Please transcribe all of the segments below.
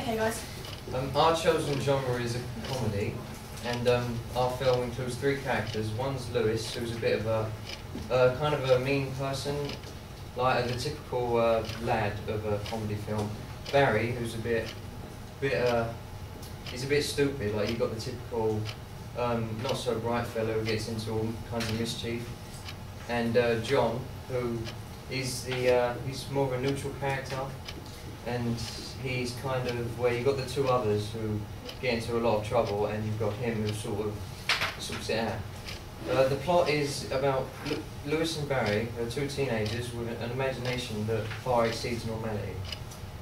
Okay, guys. Our chosen genre is a comedy, and our film includes three characters. One's Lewis, who's a bit of a kind of a mean person, like the typical lad of a comedy film. Barry, who's he's a bit stupid. Like you got the typical not so bright fellow who gets into all kinds of mischief, and John, who he's more of a neutral character, and he's kind of where you got the two others who get into a lot of trouble, and you've got him who sort of sorts it out. The plot is about Lewis and Barry, two teenagers with an imagination that far exceeds normality.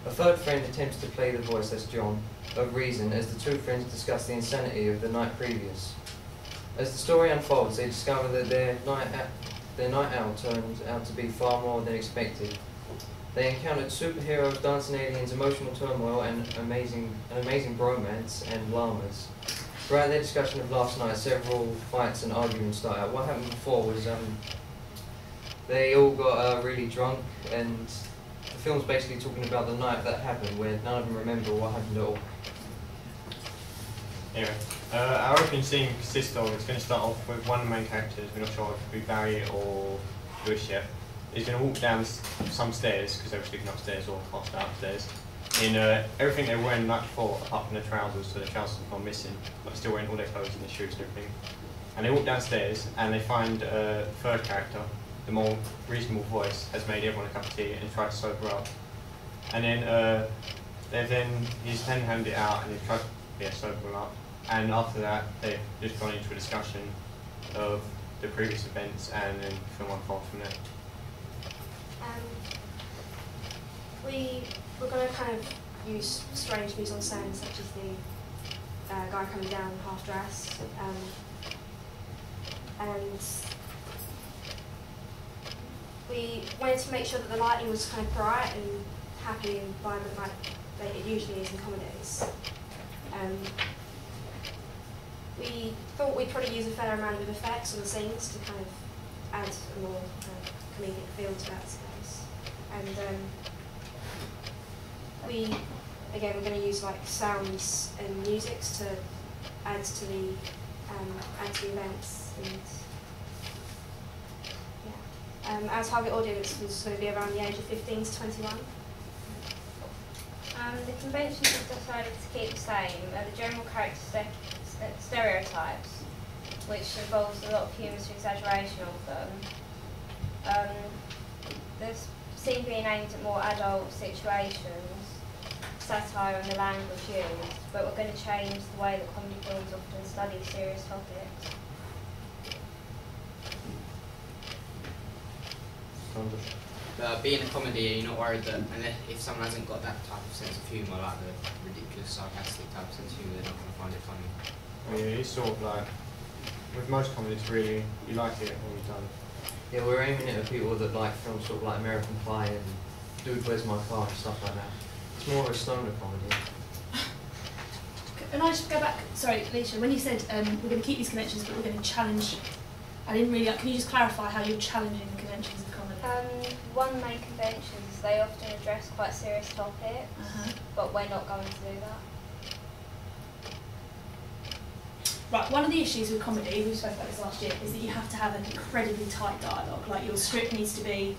A third friend attempts to play the voice, that's John, of reason as the two friends discuss the insanity of the night previous. As the story unfolds, they discover that their night out turned out to be far more than expected. They encountered superheroes, dancing aliens, emotional turmoil, and an amazing bromance and llamas. Throughout their discussion of last night, several fights and arguments started out. What happened before was they all got really drunk, and the film's basically talking about the night that happened, where none of them remember what happened at all. Anyway, our opening scene consists of, it's going to start off with one of the main characters, we're not sure if it will be Barry or Lewis yet. He's going to walk down some stairs, because they were sleeping upstairs or passed out upstairs, in everything they were wearing the night before, apart from the trousers, so the trousers have gone missing, but still wearing all their clothes and their shoes and everything. And they walk downstairs, and they find the third character, the more reasonable voice, has made everyone a cup of tea and tried to sober up. And then he's then handed it out, and they've tried to sober up. And after that, they've just gone into a discussion of the previous events, and then the film unfolds from there. We're going to kind of use strange mise-en-scène, such as the guy coming down half-dressed, and we wanted to make sure that the lighting was kind of bright and happy and vibrant like it usually is in comedies. We thought we'd probably use a fair amount of effects on the scenes to kind of add a more comedic feel to that space. And we're going to use like sounds and musics to add to the events. And yeah, our target audience was going to be around the age of 15 to 21. The conventions we've decided to keep the same are the general character stereotypes, which involves a lot of humorous exaggeration of them. There's scene being aimed at more adult situations, satire and the language used, but we're going to change the way that comedy films often study serious topics. Being a comedy, you're not worried that if someone hasn't got that type of sense of humour, like the ridiculous, sarcastic type of sense of humour, they're not going to find it funny. Yeah, it's sort of like, with most comedies really, you like it when you've done it. Yeah, we're aiming it at people that like films sort of like American Pie and Dude, Where's My Car and stuff like that. It's more of a stoner comedy. Can I just go back? Sorry, Alicia, when you said we're going to keep these conventions but we're going to challenge, I didn't really, can you just clarify how you're challenging the conventions of comedy? One of the main conventions is they often address quite serious topics, but we're not going to do that. Right, one of the issues with comedy, we spoke about this last year, is that you have to have an incredibly tight dialogue. Like your script needs to be,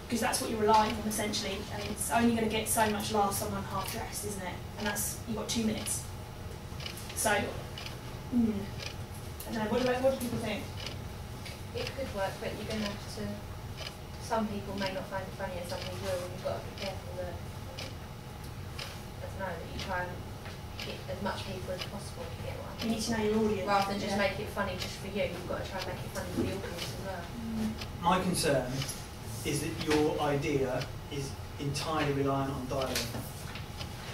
because that's what you're relying on essentially, and it's only going to get so much laugh someone half dressed, isn't it? And that's, you've got 2 minutes. So, I don't know, what do people think? It could work, but you're going to have to, some people may not find it funny and some people will, and you've got to be careful that, I don't know, that you try and get as much people as possible to get one. You need to know your audience. Rather than just make it funny just for you, you've got to try and make it funny for the audience as well. My concern is that your idea is entirely reliant on dialogue,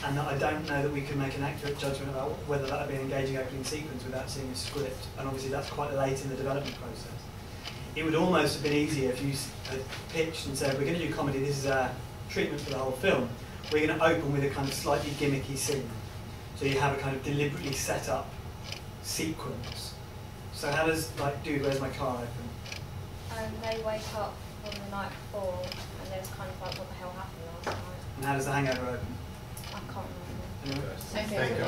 and that I don't know that we can make an accurate judgment about whether that would be an engaging opening sequence without seeing a script, and obviously that's quite late in the development process. It would almost have been easier if you had pitched and said, we're going to do comedy, this is our treatment for the whole film. We're going to open with a kind of slightly gimmicky scene. So you have a kind of deliberately set up sequence. So how does, like, Dude, Where's My Car open? They wake up on the night before and there's kind of like, what the hell happened last night? And how does The Hangover open? I can't remember. Anyone? Thank you.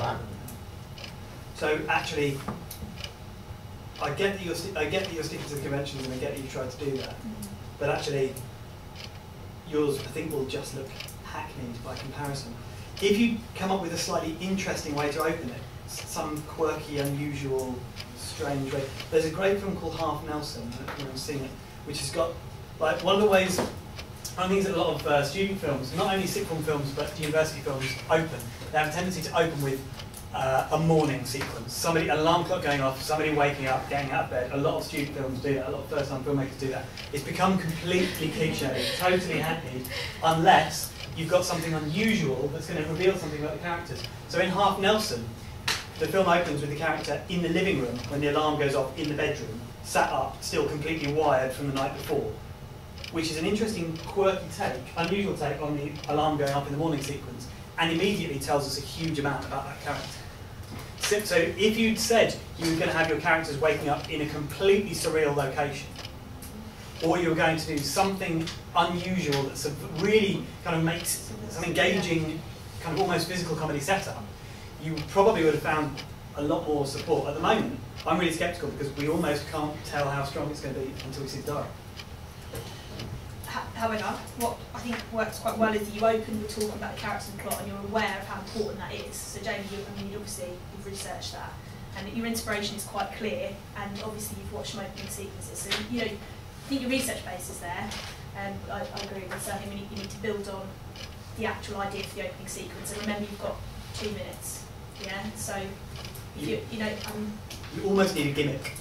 So actually, I get that you're sticking to the conventions, and I get that you tried to do that. But actually, yours I think will just look hackneyed by comparison. If you come up with a slightly interesting way to open it, some quirky, unusual, strange way. There's a great film called Half Nelson, I don't know if anyone's seen it, which has got, like, one of the ways, I think that a lot of student films, not only sitcom films but university films, open. They have a tendency to open with a morning sequence. An alarm clock going off, somebody waking up, getting out of bed. A lot of student films do that, a lot of first-time filmmakers do that. It's become completely cliche, totally hackneyed, unless you've got something unusual that's going to reveal something about the characters. So in Half Nelson, the film opens with the character in the living room when the alarm goes off in the bedroom, sat up, still completely wired from the night before, which is an interesting, quirky take, unusual take on the alarm going off in the morning sequence, and immediately tells us a huge amount about that character. So if you'd said you were going to have your characters waking up in a completely surreal location, or you were going to do something unusual that really kind of makes some engaging, kind of almost physical comedy setup, you probably would have found a lot more support. At the moment, I'm really sceptical because we almost can't tell how strong it's going to be until we see the diary. However, what I think works quite well is that you open with talking about the character and plot, and you're aware of how important that is. So Jamie, you've researched that, and your inspiration is quite clear, and obviously you've watched some opening sequences. So I think your research base is there, and I agree with that. I think you need to build on the actual idea for the opening sequence. And remember, you've got 2 minutes. Yeah. So you almost need a gimmick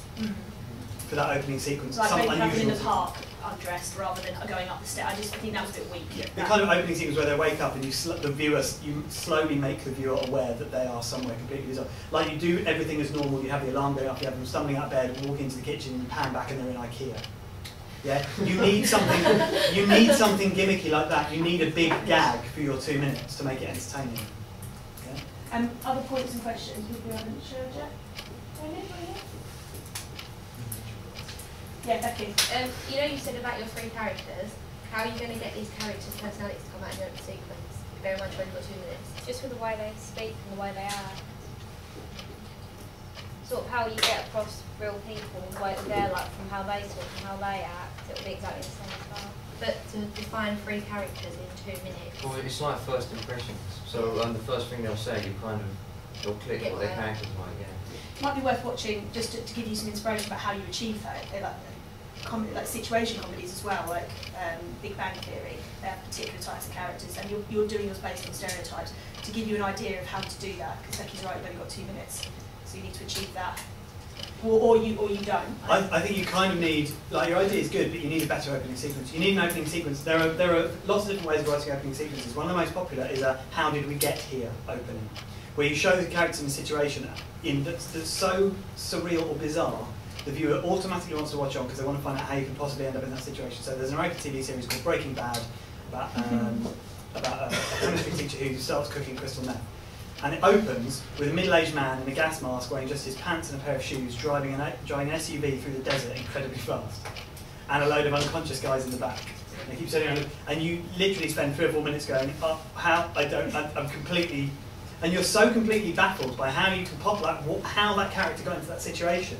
for that opening sequence. Like something maybe having in the unusual. park undressed rather than going up the stairs. I think that was a bit weak. Yeah. The kind of opening sequence where they wake up and you slowly make the viewer aware that they are somewhere completely bizarre. Like you do everything as normal, you have the alarm going off, you have them stumbling out of bed, walk into the kitchen, and pan back and they're in IKEA. Yeah? You need something gimmicky like that. You need a big gag for your 2 minutes to make it entertaining. Yeah? Other points and questions people haven't shared yet? Yeah, Becky. You said about your 3 characters. How are you going to get these characters' personalities to come out in open sequence? Bear in mind, you've only got 2 minutes. Just with the way they speak and the way they act. Sort of how you get across real people, the way they're like, from how they talk and how they act, it'll be exactly the same as well. But to define 3 characters in 2 minutes. Well, it's like first impressions. So the first thing they'll say, they'll click what their characters like. Yeah. It might be worth watching just to give you some inspiration about how you achieve that. Like situation comedies as well, like Big Bang Theory. They have particular types of characters, and you're doing yours based on stereotypes to give you an idea of how to do that. Because Becky's right, you've only got 2 minutes, so you need to achieve that, or you don't. I think you kind of need, like, your idea is good, but you need a better opening sequence. You need an opening sequence. There are lots of different ways of writing opening sequences. One of the most popular is a "How did we get here?" opening, where you show the character in a situation that's so surreal or bizarre, the viewer automatically wants to watch on because they want to find out how you can possibly end up in that situation. So there's an American TV series called Breaking Bad about a chemistry teacher who starts cooking crystal meth. And it opens with a middle-aged man in a gas mask wearing just his pants and a pair of shoes driving an SUV through the desert incredibly fast. And a load of unconscious guys in the back. And they keep sitting around, and you literally spend 3 or 4 minutes going, I'm completely... And you're so completely baffled by how you can how that character got into that situation.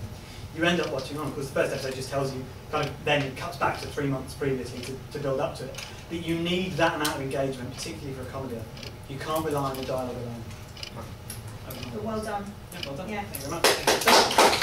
You end up watching on, because the first episode just tells you, kind of then cuts back to 3 months previously to build up to it. But you need that amount of engagement, particularly for a comedy. You can't rely on the dialogue alone. But well done. Yeah, well done. Yeah. Thank you very much.